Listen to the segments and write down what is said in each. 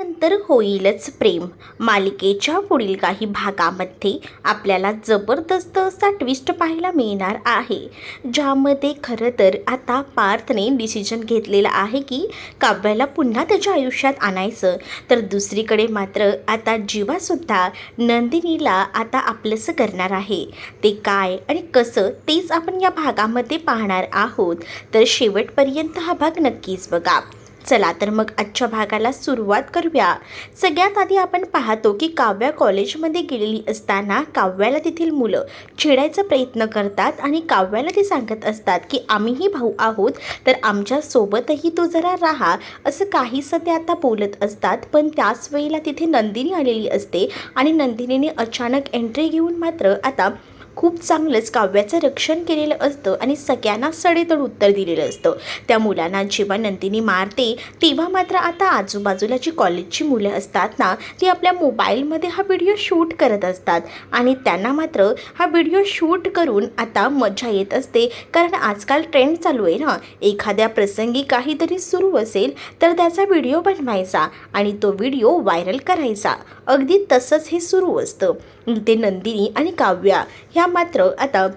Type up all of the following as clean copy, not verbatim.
नंतर होईलच प्रेम मालिकेच्या पुढील काही भागामध्ये आपल्याला जबरदस्त असा ट्विस्ट पाहायला मिळणार आहे, ज्यामध्ये खरं तर आता पार्थने डिसिजन घेतलेला आहे की काव्याला पुन्हा त्याच्या आयुष्यात आणायचं. तर दुसरीकडे मात्र आता जीवासुद्धा नंदिनीला आता आपलंसं करणार आहे. ते काय आणि कसं तेच आपण या भागामध्ये पाहणार आहोत. तर शेवटपर्यंत हा भाग नक्कीच बघा. चला तर मग आजच्या भागाला सुरुवात करूया. सगळ्यात आधी आपण पाहतो की काव्या कॉलेजमध्ये गेलेली असताना काव्याला तेथील मुलं छेडायचा प्रयत्न करतात आणि काव्याला ते सांगत असतात की आम्हीही भाऊ आहोत, तर आमच्यासोबतही तू जरा राहा, असं काहीसं ते आता बोलत असतात. पण त्याच वेळेला तिथे नंदिनी आलेली असते आणि नंदिनीने अचानक एंट्री घेऊन मात्र आता खूप चांगलंच काव्याचं रक्षण केलेलं असतं आणि सगळ्यांना सडेतोड उत्तर दिलेलं असतं. त्या मुलांना जेव्हा नंदिनी मारते तेव्हा मात्र आता आजूबाजूला जी कॉलेजची मुलं असतात ना, ती आपल्या मोबाईलमध्ये हा व्हिडिओ शूट करत असतात आणि त्यांना मात्र हा व्हिडिओ शूट करून आता मजा येत असते. कारण आजकाल ट्रेंड चालू आहे ना, एखाद्या प्रसंगी काहीतरी सुरू असेल तर त्याचा व्हिडिओ बनवायचा आणि तो व्हिडिओ व्हायरल करायचा. अगदी तसंच हे सुरू असतं. ते नंदिनी आणि काव्या ह्या मात्र आता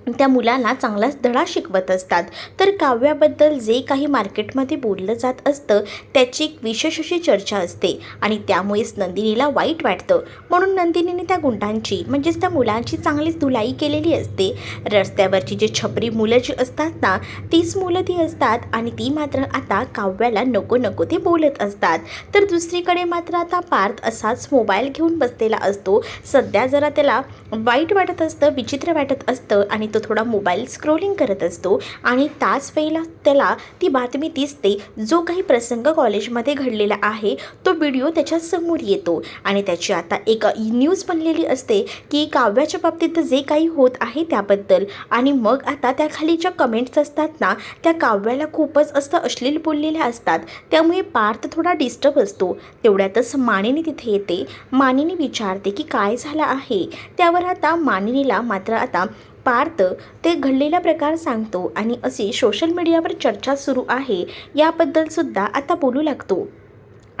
त्या मुलांना चांगलाच धडा शिकवत असतात. तर काव्याबद्दल जे काही मार्केटमध्ये बोललं जात असतं त्याची एक विशेष अशी चर्चा असते आणि त्यामुळेच नंदिनीला वाईट वाटतं. म्हणून नंदिनीने त्या गुंडांची म्हणजेच त्या मुलांची चांगलीच धुलाई केलेली असते. रस्त्यावरची जे छपरी मुलं जी असतात ना, तीच मुलं ती असतात आणि ती मात्र आता काव्याला नको नको ते बोलत असतात. तर दुसरीकडे मात्र आता पार्थ असाच मोबाईल घेऊन बसलेला असतो. सध्या जरा त्याला वाईट वाटत असतं, विचित्र वाटत असतं आणि तो थोडा मोबाईल स्क्रोलिंग करत असतो आणि त्याच वेळेला त्याला ती बातमी दिसते. जो काही प्रसंग कॉलेजमध्ये घडलेला आहे तो व्हिडिओ त्याच्यासमोर येतो आणि त्याची आता एक न्यूज बनलेली असते की काव्याच्या बाबतीत जे काही होत आहे त्याबद्दल. आणि मग आता त्याखाली ज्या कमेंट्स असतात ना, त्या काव्याला खूपच असं अश्लील बोललेल्या असतात. त्यामुळे पार्थ थोडा डिस्टर्ब असतो. तेवढ्यातच मानिनी तिथे येते. मानिनी विचारते की काय झालं आहे. त्यावर आता मानिनीला मात्र आता पार्थ ते घडलेला प्रकार सांगतो आणि अशी सोशल मीडियावर चर्चा सुरू आहे याबद्दलसुद्धा आता बोलू लागतो.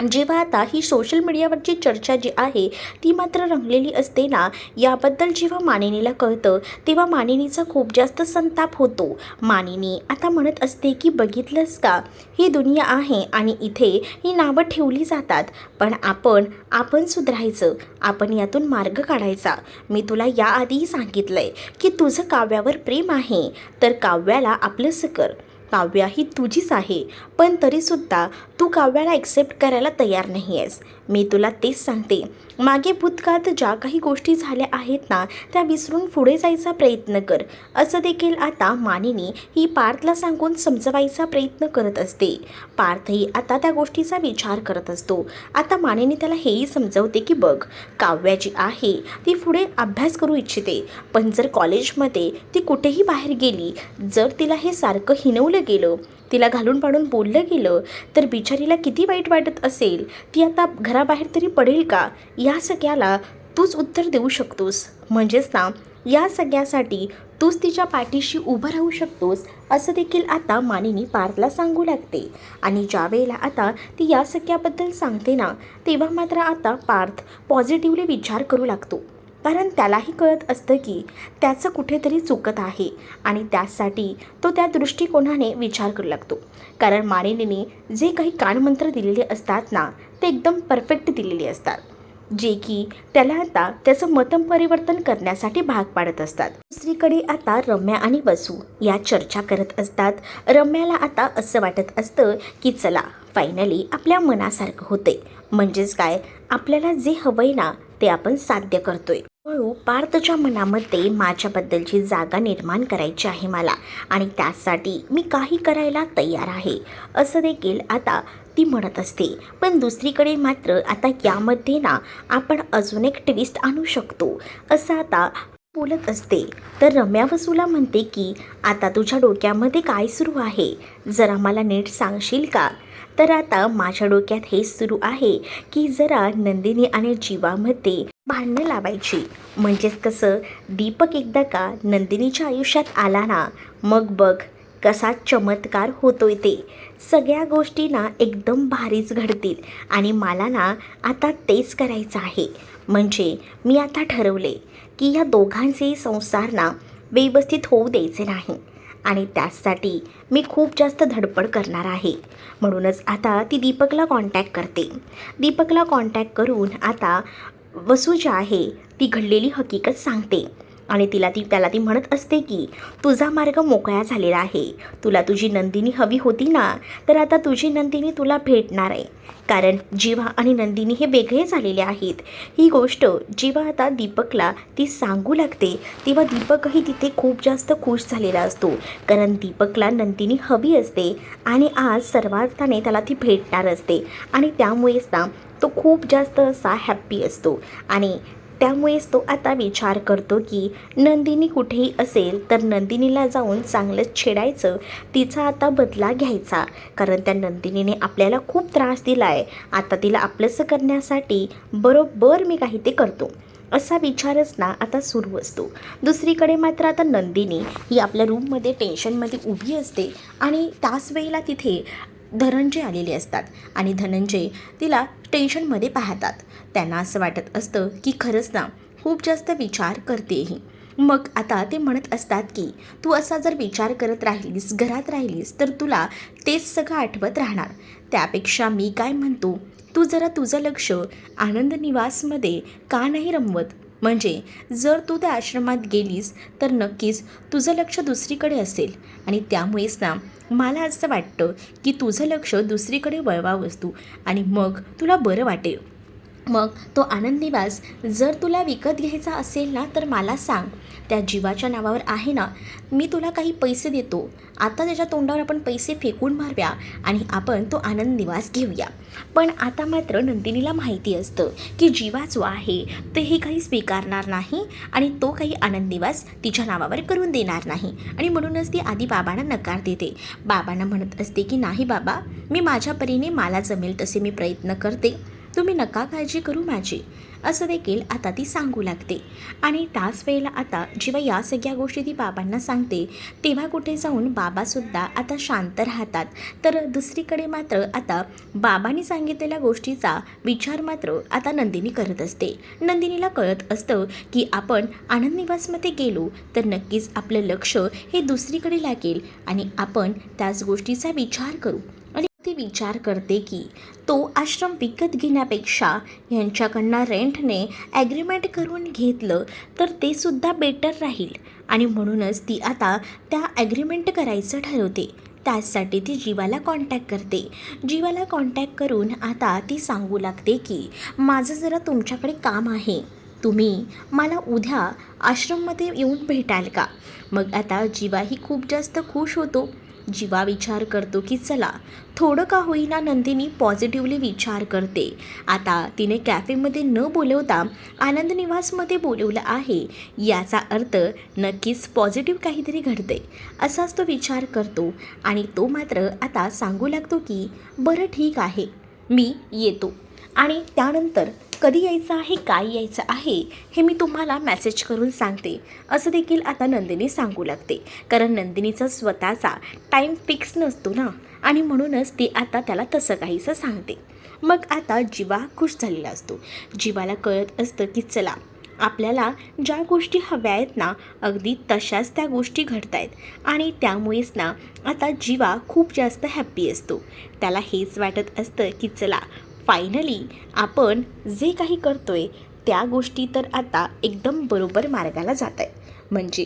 जेव्हा आता ही सोशल मीडियावरची चर्चा जी आहे ती मात्र रंगलेली असते ना, याबद्दल जेव्हा मानिनीला कळतं तेव्हा मानिनीचा खूप जास्त संताप होतो. मानिनी आता म्हणत असते की बघितलंस का, ही दुनिया आहे आणि इथे ही नावं ठेवली जातात, पण आपण सुधारायचं, आपण यातून मार्ग काढायचा. मी तुला याआधीही सांगितलं आहे की तुझं काव्यावर प्रेम आहे तर काव्याला आपलंसं कर. काव्या ही तुझीच आहे, पण तरीसुद्धा तू काव्याला ॲक्सेप्ट करायला तयार नाही आहेस. मी तुला तेच सांगते, मागे भूतकाळात ज्या काही गोष्टी झाल्या आहेत ना, त्या विसरून पुढे जायचा प्रयत्न कर. असं देखील आता मानिनी ही पार्थला सांगून समजवायचा प्रयत्न करत असते. पार्थही आता त्या गोष्टीचा विचार करत असतो. आता मानिनी त्याला हेही समजवते की बघ, काव्या जी आहे ती पुढे अभ्यास करू इच्छिते, पण जर कॉलेजमध्ये ती कुठेही बाहेर गेली, जर तिला हे सारखं हिणवलं गेलं, तिला घालून पाडून बोललं गेलं, तर बिचारीला किती वाईट वाटत असेल. ती आता घराबाहेर तरी पडेल का, या सगळ्याला तूच उत्तर देऊ शकतोस. म्हणजेच ना, या सगळ्यासाठी तूच तिच्या पाठीशी उभं राहू शकतोस, असं देखील आता मानिनी पार्थला सांगू लागते. आणि ज्या वेळेला आता ती या सगळ्याबद्दल सांगते ना, तेव्हा मात्र आता पार्थ पॉझिटिव्हली विचार करू लागतो. कारण त्यालाही कळत असतं की त्याचं कुठेतरी चुकत आहे आणि त्यासाठी तो त्या दृष्टिकोनाने विचार करू लागतो. कारण मानिनीने जे काही कानमंत्र दिलेले असतात ना, ते एकदम परफेक्ट दिलेले असतात, जे की त्याला आता त्याचं मतपरिवर्तन करण्यासाठी भाग पाडत असतात. दुसरीकडे आता रम्या आणि वसू या चर्चा करत असतात. रम्याला आता असं वाटत असतं की चला फायनली आपल्या मनासारखं होतंय. म्हणजेच काय, आपल्याला जे हवंय ना ते आपण साध्य करतोय. हळू पार्थच्या मनामध्ये माझ्याबद्दलची जागा निर्माण करायची आहे मला आणि त्यासाठी मी काही करायला तयार आहे, असं देखील आता ती म्हणत असते. पण दुसरीकडे मात्र आता यामध्ये ना आपण अजून एक ट्विस्ट आणू शकतो, असं आता बोलत असते. तर रम्या वसूला म्हणते की आता तुझ्या डोक्यामध्ये काय सुरू आहे, जरा मला नीट सांगशील का. तर आता माझ्या डोक्यात हेच सुरू आहे की जरा नंदिनी आणि जीवामध्ये भांडणं लावायची. म्हणजेच कसं, दीपक एकदा का नंदिनीच्या आयुष्यात आला ना, मग बघ कसा चमत्कार होतोय ते. सगळ्या गोष्टी ना एकदम भारीच घडतील आणि मला ना आता तेच करायचं आहे. म्हणजे मी आता ठरवले की या दोघांचेही संसार ना व्यवस्थित होऊ द्यायचे नाही आणि त्यासाठी मी खूप जास्त धडपड करणार आहे. म्हणूनच आता ती दीपकला कॉन्टॅक्ट करते. दीपकला कॉन्टॅक्ट करून आता वसू जी आहे ती घडलेली हकीकत सांगते आणि त्याला ती म्हणत असते की तुझा मार्ग मोकळा झालेला आहे. तुला तुझी नंदिनी हवी होती ना, तर आता तुझी नंदिनी तुला भेटणार आहे. कारण जीवा आणि नंदिनी हे वेगळे झालेले आहेत. ही गोष्ट जेव्हा आता दीपकला ती सांगू लागते तेव्हा दीपकही तिथे खूप जास्त खुश झालेला असतो. कारण दीपकला नंदिनी हवी असते आणि आज सर्वार्थाने त्याला ती भेटणार असते आणि त्यामुळेच ना तो खूप जास्त असा हॅप्पी असतो आणि त्यामुळेच तो आता विचार करतो की नंदिनी कुठेही असेल तर नंदिनीला जाऊन चांगलं छेडायचं, तिचा आता बदला घ्यायचा. कारण त्या नंदिनीने आपल्याला खूप त्रास दिला आहे. आता तिला आपलंसं करण्यासाठी बरोबर मी काही ते करतो, असा विचारच ना आता सुरू असतो. दुसरीकडे मात्र आता नंदिनी ही आपल्या रूममध्ये टेन्शनमध्ये उभी असते आणि त्याच वेळेला तिथे धनंजय आलेले असतात आणि धनंजय तिला टेन्शनमध्ये पाहतात. त्यांना असं वाटत असतं की खरंच ना खूप जास्त विचार करतेही. मग आता ते म्हणत असतात की तू असा जर विचार करत राहिलीस, घरात राहिलीस, तर तुला तेच सगळं आठवत राहणार. त्यापेक्षा मी काय म्हणतो, तू जरा तुझं लक्ष आनंद निवासमध्ये का नाही रमवत? म्हणजे जर तू त्या आश्रमात गेलीस तर नक्कीच तुझं लक्ष दुसरीकडे असेल आणि त्यामुळेच ना मला असं वाटतं की तुझं लक्ष दुसरीकडे वळवावंस तू आणि मग तुला बरं वाटेल. मग तो आनंद निवास जर तुला विकत घ्यायचा असेल ना तर मला सांग. त्या जीवाच्या नावावर आहे ना, मी तुला काही पैसे देतो. आता त्याच्या तोंडावर आपण पैसे फेकून मारूया आणि आपण तो आनंद निवास घेऊया. पण आता मात्र नंदिनीला माहिती असतं की जीवा जो आहे ते हे काही स्वीकारणार नाही आणि तो काही आनंद निवास तिच्या नावावर करून देणार नाही आणि म्हणूनच ती आधी बाबांना नकार देते. बाबांना म्हणत असते की नाही बाबा, मी माझ्या परीने मला जमेल तसे मी प्रयत्न करते, तुम्ही नका काळजी करू माझी, असं देखील आता ती सांगू लागते. आणि त्याच वेळेला आता जेव्हा या सगळ्या गोष्टी ती बाबांना सांगते तेव्हा कुठे जाऊन बाबासुद्धा आता शांत राहतात. तर दुसरीकडे मात्र आता बाबांनी सांगितलेल्या गोष्टीचा विचार मात्र आता नंदिनी करत असते. नंदिनीला कळत असतं की आपण आनंद निवासमध्ये गेलो तर नक्कीच आपलं लक्ष हे दुसरीकडे लागेल आणि आपण त्याच गोष्टीचा विचार करू. ती विचार करते की तो आश्रम विकत घेण्यापेक्षा यांच्याकडनं रेंटने ॲग्रीमेंट करून घेतलं तर ते सुद्धा बेटर राहील आणि म्हणूनच ती आता त्या ॲग्रीमेंट करायचं ठरवते. त्यासाठी ती जीवाला कॉन्टॅक्ट करते. जीवाला कॉन्टॅक्ट करून आता ती सांगू लागते की माझं जरा तुमच्याकडे काम आहे, तुम्ही मला उद्या आश्रममध्ये येऊन भेटाल का? मग आता जीवाही खूप जास्त खुश होतो. जीवा विचार करतो की चला, थोडं का होईना नंदिनी पॉझिटिव्हली विचार करते. आता तिने कॅफेमध्ये न बोलवता आनंद निवासमध्ये बोलवलं आहे, याचा अर्थ नक्कीच पॉझिटिव्ह काहीतरी घडते असाच तो विचार करतो आणि तो मात्र आता सांगू लागतो की बरं ठीक आहे, मी येतो आणि त्यानंतर कधी यायचं आहे, काय यायचं आहे हे मी तुम्हाला मेसेज करून सांगते, असं देखील आता नंदिनी सांगू लागते. कारण नंदिनीचा स्वतःचा टाईम फिक्स नसतो ना आणि म्हणूनच ती आता त्याला तसं काहीसं सांगते. मग आता जीवा खुश झालेला असतो. जीवाला कळत असतं की चला, आपल्याला ज्या गोष्टी हव्या आहेत ना अगदी तशाच त्या गोष्टी घडत आहेत आणि त्यामुळेच ना आता जीवा खूप जास्त हॅप्पी असतो. त्याला हेच वाटत असतं की चला, फायनली आपण जे काही करतोय त्या गोष्टी तर आता एकदम बरोबर मार्गाला जात आहे. म्हणजे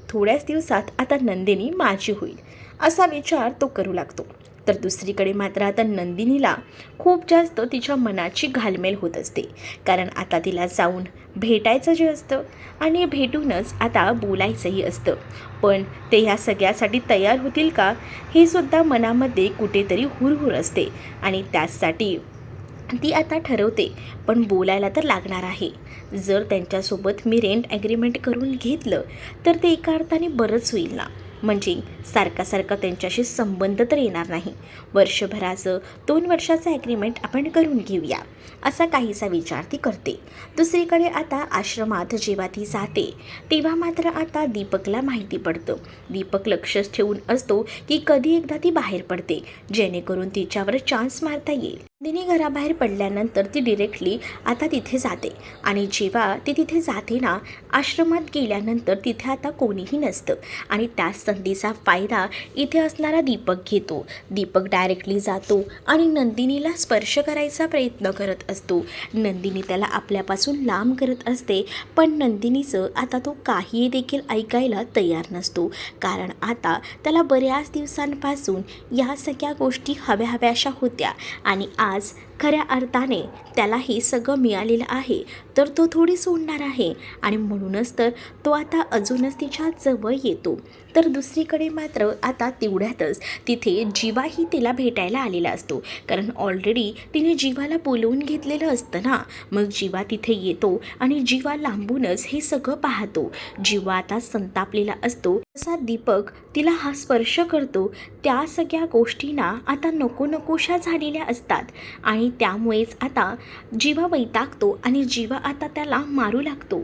थोड्याच दिवसात आता नंदिनी माझी होईल असा विचार तो करू लागतो. तर दुसरीकडे मात्र आता नंदिनीला खूप जास्त तिच्या मनाची घालमेल होत असते. कारण आता तिला जाऊन भेटायचं जे असतं आणि भेटूनच आता बोलायचंही असतं. पण ते ह्या सगळ्यासाठी तयार होतील का हे सुद्धा मनामध्ये कुठेतरी हुरहुर असते आणि त्यासाठी ती आता ठरवते. पण बोलायला तर लागणार आहे. जर त्यांच्यासोबत मी रेंट ॲग्रीमेंट करून घेतलं तर ते एका अर्थाने बरंच होईल ना. म्हणजे सारखा सारखा त्यांच्याशी संबंध तर येणार नाही. वर्षभराचं 2 वर्षाचं ॲग्रीमेंट आपण करून घेऊया, असा काहीसा विचार ती करते. दुसरीकडे आता आश्रमात जेव्हा ती जाते तेव्हा मात्र आता दीपकला माहिती पडतं. दीपक लक्षच ठेवून असतो की कधी एकदा ती बाहेर पडते, जेणेकरून तिच्यावर चान्स मारता येईल. नंदिनी घराबाहेर पडल्यानंतर ती डिरेक्टली आता तिथे जाते आणि जेव्हा ती तिथे जाते ना, आश्रमात गेल्यानंतर तिथे आता कोणीही नसतं आणि त्याच संधीचा फायदा इथे असणारा दीपक घेतो. दीपक डायरेक्टली जातो आणि नंदिनीला स्पर्श करायचा प्रयत्न करत असतो. नंदिनी त्याला आपल्यापासून लांब करत असते, पण नंदिनीचं आता तो काही देखील ऐकायला तयार नसतो, कारण आता त्याला बऱ्याच दिवसांपासून या सगळ्या गोष्टी हव्याशा होत्या आणि आज खऱ्या अर्थाने त्याला हे सगळं मिळालेलं आहे, तर तो थोडी सोडणार आहे आणि म्हणूनच तर तो आता अजूनच तिच्या जवळ येतो. तर दुसरीकडे मात्र आता तेवढ्यातच तिथे जीवाही तिला भेटायला आलेला असतो, कारण ऑलरेडी तिने जीवाला बोलवून घेतलेलं असतं ना. मग जीवा तिथे येतो आणि जीवा लांबूनच हे सगळं पाहतो. जीवा आता संतापलेला असतो. तसा दीपक तिला हा स्पर्श करतो, त्या सगळ्या गोष्टींना आता नकोशा झालेल्या असतात आणि त्यामुळेच आता जीवा वैतागतो आणि जीवा आता त्याला मारू लागतो.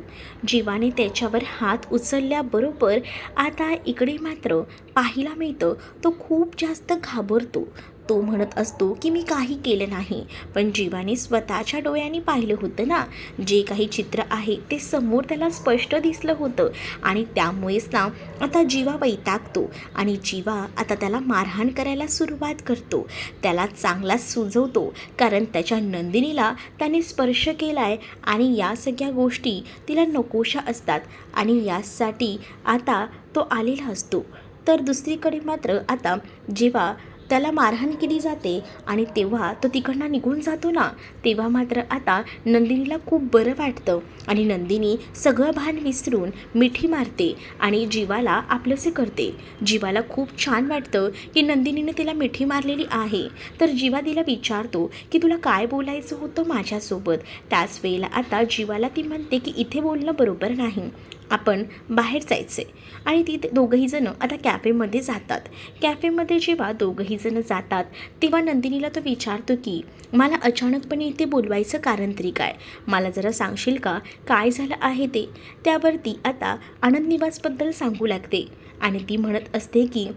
जीवाने त्याच्यावर हात उचलल्याबरोबर आता इकडे मात्र पाहायला मिळतं तो खूप जास्त घाबरतो. तो म्हणत असतो की मी काही केलं नाही, पण जीवाने स्वतःच्या डोळ्यांनी पाहिलं होतं ना, जे काही चित्र आहे ते समोर त्याला स्पष्ट दिसलं होतं आणि त्यामुळेच ना आता जीवा वैतागतो आणि जीवा आता त्याला मारहाण करायला सुरुवात करतो. त्याला चांगला सुजवतो, कारण त्याच्या नंदिनीला त्याने स्पर्श केला आहे आणि या सगळ्या गोष्टी तिला नकोशा असतात आणि यासाठी आता तो आलेला असतो. तर दुसरीकडे मात्र आता जेव्हा त्याला मारहाण केली जाते आणि तेव्हा तो तिकडनं निघून जातो ना, तेव्हा मात्र आता नंदिनीला खूप बरं वाटतं आणि नंदिनी सगळं भान विसरून मिठी मारते आणि जीवाला आपलंसे करते. जीवाला खूप छान वाटतं की नंदिनीने तिला मिठी मारलेली आहे. तर जीवा तिला विचारतो की तुला काय बोलायचं होतं माझ्यासोबत. त्याच वेळेला आता जीवाला ती म्हणते की इथे बोलणं बरोबर नाही, आपण बाहेर जायचे आणि ती दोघंही जणं आता कॅफेमध्ये जातात. कॅफेमध्ये जेव्हा दोघंही जणं जातात तेव्हा नंदिनीला तो विचारतो की मला अचानकपणे इथे बोलवायचं कारण तरी काय, मला जरा सांगशील का काय झालं आहे ते. त्यावरती आता आनंद निवासबद्दल सांगू लागते आणि ती म्हणत असते की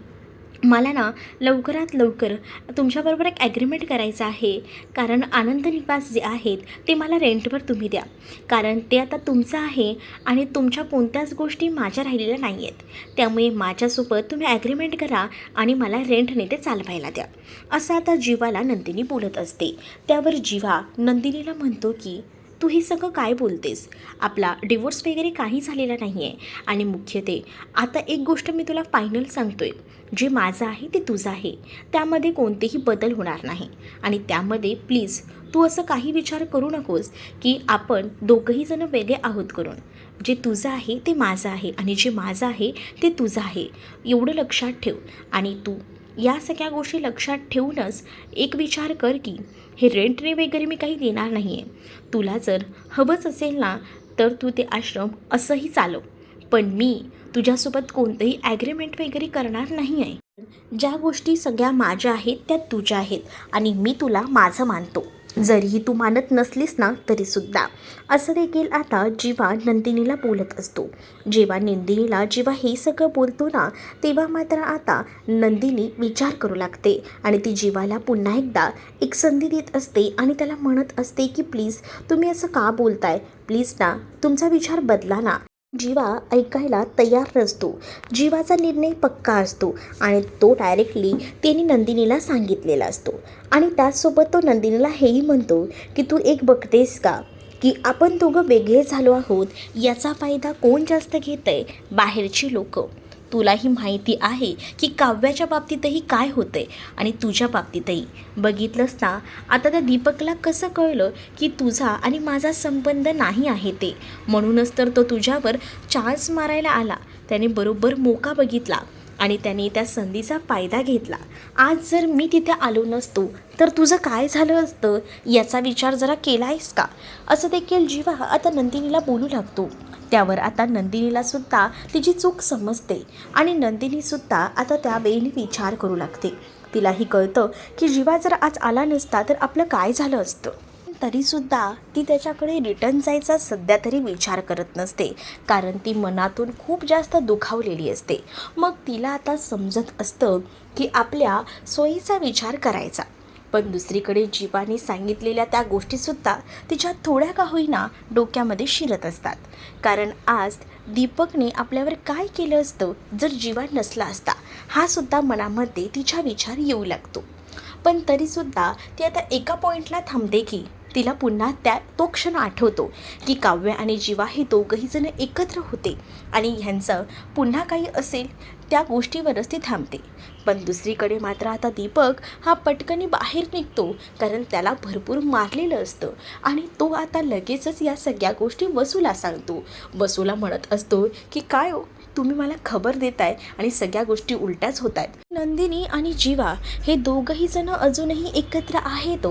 मला ना लवकरात लवकर तुमच्याबरोबर एक ॲग्रीमेंट करायचं आहे, कारण आनंद निवास जे आहेत ते मला रेंटवर तुम्ही द्या, कारण ते आता तुमचं आहे आणि तुमच्या कोणत्याच गोष्टी माझ्या राहिलेल्या नाही आहेत. त्यामुळे माझ्यासोबत तुम्ही ॲग्रीमेंट करा आणि मला रेंटने ते चालवायला द्या, असं आता जीवाला नंदिनी बोलत असते. त्यावर जीवा नंदिनीला म्हणतो की तू हे सगळं काय बोलतेस, आपला डिवोर्स वगैरे काही झालेला नाही आहे आणि मुख्य ते आता एक गोष्ट मी तुला फायनल सांगतोय, जे माझं आहे ते तुझं आहे, त्यामध्ये कोणतेही बदल होणार नाही आणि त्यामध्ये प्लीज तू असं काही विचार करू नकोस की आपण दोघंही जण वेगळे आहोत करून. जे तुझं आहे ते माझं आहे आणि जे माझं आहे ते तुझं आहे, एवढं लक्षात ठेव. आणि तू या सगळ्या गोष्टी लक्षात ठेवूनच एक विचार कर की हे रेंटने वगैरे मी काही देणार नाही आहे. तुला जर हवंच असेल ना तर तू ते आश्रम असंही चालव, पण मी तुझ्यासोबत कोणतंही ॲग्रीमेंट वगैरे करणार नाही आहे. ज्या गोष्टी सगळ्या माझ्या आहेत त्या तुझ्या आहेत आणि मी तुला माझं मानतो, जरीही तू मानत नसलीस ना तरीसुद्धा, असं देखील आता जीवा नंदिनीला बोलत असतो. जेव्हा हे सगळं बोलतो ना तेव्हा मात्र आता नंदिनी विचार करू लागते आणि ती जीवाला पुन्हा एकदा एक संधी देत असते आणि त्याला म्हणत असते की प्लीज तुम्ही असं का बोलताय, प्लीज ना तुमचा विचार बदला ना. जीवा ऐकायला तयार नसतो. जीवाचा निर्णय पक्का असतो आणि तो डायरेक्टली त्याने नंदिनीला सांगितलेला असतो आणि त्याचसोबत तो नंदिनीला हेही म्हणतो की तू एक बघतेस का की आपण दोघं वेगळे झालो आहोत, याचा फायदा कोण जास्त घेत आहे, बाहेरची लोकं. तुलाही माहिती आहे की काव्याच्या बाबतीतही काय होतंय आणि तुझ्या बाबतीतही बघितलंस ना. आता त्या दीपकला कसं कळलं की तुझा आणि माझा संबंध नाही आहे ते, म्हणूनच तर तो तुझ्यावर चान्स मारायला आला. त्याने बरोबर मोका बघितला आणि त्याने त्या संधीचा फायदा घेतला. आज जर मी तिथे आलो नसतो तर तुझं काय झालं असतं याचा विचार जरा केला आहेस का, असं देखील जीवा आता नंदिनीला बोलू लागतो. त्यावर आता नंदिनीला सुद्धा तिची चूक समजते आणि नंदिनीसुद्धा आता त्यावेळी विचार करू लागते. तिलाही कळतं की जीवा जर आज आला नसता तर आपलं काय झालं असतं. तरीसुद्धा ती त्याच्याकडे रिटर्न जायचा सध्या तरी विचार करत नसते, कारण ती मनातून खूप जास्त दुखावलेली असते. मग तिला आता समजत असतं की आपल्या सोयीचा विचार करायचा. पण दुसरीकडे जीवाने सांगितलेल्या त्या गोष्टीसुद्धा तिच्या थोड्या का होईना डोक्यामध्ये शिरत असतात. कारण आज दीपकने आपल्यावर काय केलं असतं जर जीवा नसला असता, हा सुद्धा मनामध्ये तिच्या विचार येऊ लागतो. पण तरीसुद्धा ती आता एका पॉईंटला थांबते की तिला पुन्हा तो क्षण आठवतो की काव्य आणि जीवा हे दोघंही जण एकत्र होते आणि ह्यांचं पुन्हा काही असेल त्या गोष्टीवरच ती थांबते. पण दुसरीकडे मात्र आता दीपक हा पटकनी बाहेर निघतो, कारण त्याला भरपूर मारलेलं असतं आणि तो आता लगेचच या सगळ्या गोष्टी वसूला सांगतो. वसूला म्हणत असतो की काय हो, तुम्ही मला खबर देताय आणि सगळ्या गोष्टी उलट्याच होत आहेत. नंदिनी आणि जीवा हे दोघंही जण अजूनही एकत्र आहेत.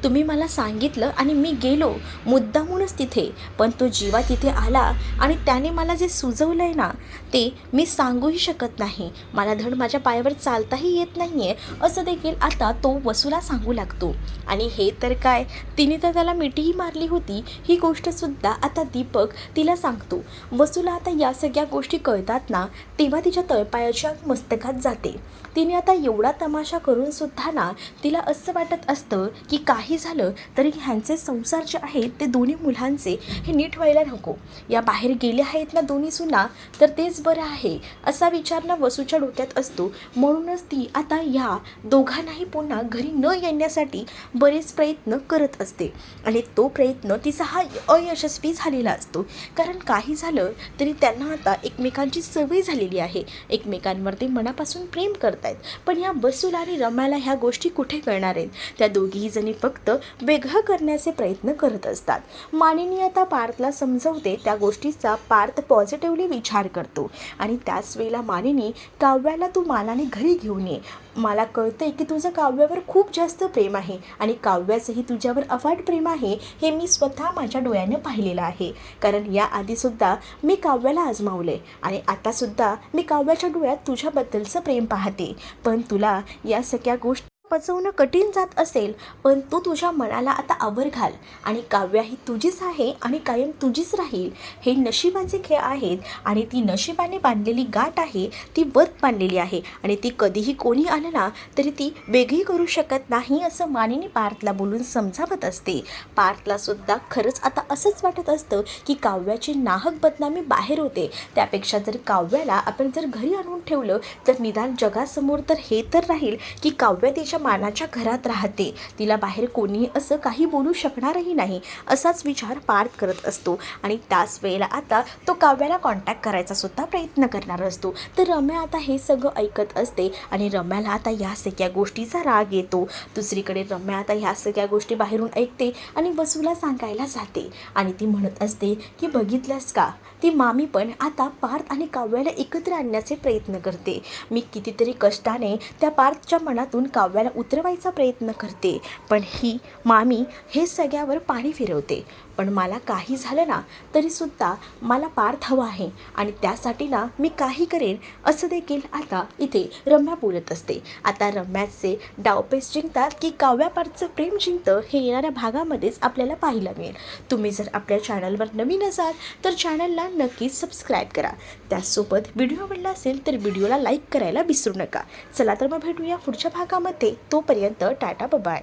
तुम्ही मला सांगितलं आणि मी गेलो मुद्दामूनच तिथे, पण तो जीवा तिथे आला आणि त्याने मला जे सुचवलं आहे ना ते मी सांगूही शकत नाही. मला धड माझ्या पायावर चालताही येत नाही आहे असं देखील आता तो वसूला सांगू लागतो. आणि हे तर काय, तिने तर त्याला मिठीही मारली होती ही गोष्टसुद्धा आता दीपक तिला सांगतो. वसूला आता या सगळ्या गोष्टी कळतात ना तेव्हा तिच्या तळपायाच्या मस्तकात जाते. तिने आता एवढा तमाशा करून सुद्धा ना तिला असं वाटत असतं की काही झालं तरी ह्यांचे संसार जे आहेत ते दोन्ही मुलांचे हे नीट व्हायला नको. या बाहेर गेले आहेत ना दोन्ही सुना तर तेच बरं आहे असा विचार ना वसूच्या डोक्यात असतो. म्हणूनच ती आता या दोघांनाही पुन्हा घरी न येण्यासाठी बरेच प्रयत्न करत असते आणि तो प्रयत्न तिचा हा अयशस्वी झालेला असतो. कारण काही झालं तरी त्यांना आता एकमेकांची सवय झालेली आहे, एकमेकांवर ते मनापासून प्रेम करतात. पण या वसूला आणि रम्याला ह्या गोष्टी कुठे कळणार आहेत. त्या दोघीही जणी फक्त वेगळं करण्याचे प्रयत्न करत असतात. मानिनी आता पार्थला समजवते त्या गोष्टीचा पार्थ पॉझिटिव्हली विचार करतो आणि त्याच वेळेला मानिनी काव्याला तू मानाने घरी घेऊन ये. मला कळतंय की तुझं काव्यावर खूप जास्त प्रेम आहे आणि काव्याचंही तुझ्यावर अफाट प्रेम आहे हे मी स्वतः माझ्या डोळ्याने पाहिलेलं आहे. कारण या आधीसुद्धा मी काव्याला आजमावले आणि आतासुद्धा मी काव्याच्या डोळ्यात तुझ्याबद्दलचं प्रेम पाहते. पण तुला या सगळ्या गोष्टी पचवणं कठीण जात असेल, पण तू तुझ्या मनाला आता आवर घाल आणि काव्या ही तुझीच आहे आणि कायम तुझीच राहील. हे नशिबाचे खेळ आहेत आणि ती नशिबाने बांधलेली गाठ आहे ती वत बांधलेली आहे आणि ती कधीही कोणी आलं ना तरी ती वेगळी करू शकत नाही असं मानिनी पार्थला बोलून समजावत असते. पार्थला सुद्धा खरंच आता असंच वाटत असतं की काव्याची नाहक बदनामी बाहेर होते, त्यापेक्षा जर काव्याला आपण जर घरी आणून ठेवलं तर निदान जगासमोर तर हे तर राहील की काव्य तिच्या मानाच्या घरात राहते, तिला बाहेर कोणीही असं काही बोलू शकणारही नाही असाच विचार पार्थ करत असतो. आणि त्याच वेळेला आता तो काव्याला कॉन्टॅक्ट करायचा सुद्धा प्रयत्न करणार असतो. तर रम्या आता हे सगळं ऐकत असते आणि रम्याला आता या सगळ्या गोष्टीचा राग येतो. दुसरीकडे रम्या आता ह्या सगळ्या गोष्टी बाहेरून ऐकते आणि वसूला सांगायला जाते आणि ती म्हणत असते की बघितलंस का, ती मामी पण आता पार्थ आणि काव्याला एकत्र आणण्याचे प्रयत्न करते. मी कितीतरी कष्टाने त्या पार्थच्या मनातून काव्याला उतरवायचा प्रयत्न करते, पण ही मामी हे सगळ्यावर पाणी फिरवते. पण मला काही झालं ना तरीसुद्धा मला पार्थ हवा आहे आणि त्यासाठी ना मी काही करेन असं देखील आता इथे रम्या बोलत असते. आता रम्याचे डावपेच जिंकतात की काव्या पार्थचं प्रेम जिंकतं हे येणाऱ्या भागामध्येच आपल्याला पाहायला मिळेल. तुम्ही जर आपल्या चॅनलवर नवीन असाल तर चॅनलला नक्कीच सबस्क्राईब करा. त्याचसोबत व्हिडिओ आवडला असेल तर व्हिडिओला लाईक करायला विसरू नका. चला तर मग भेटूया पुढच्या भागामध्ये. तोपर्यंत टाटा बाय.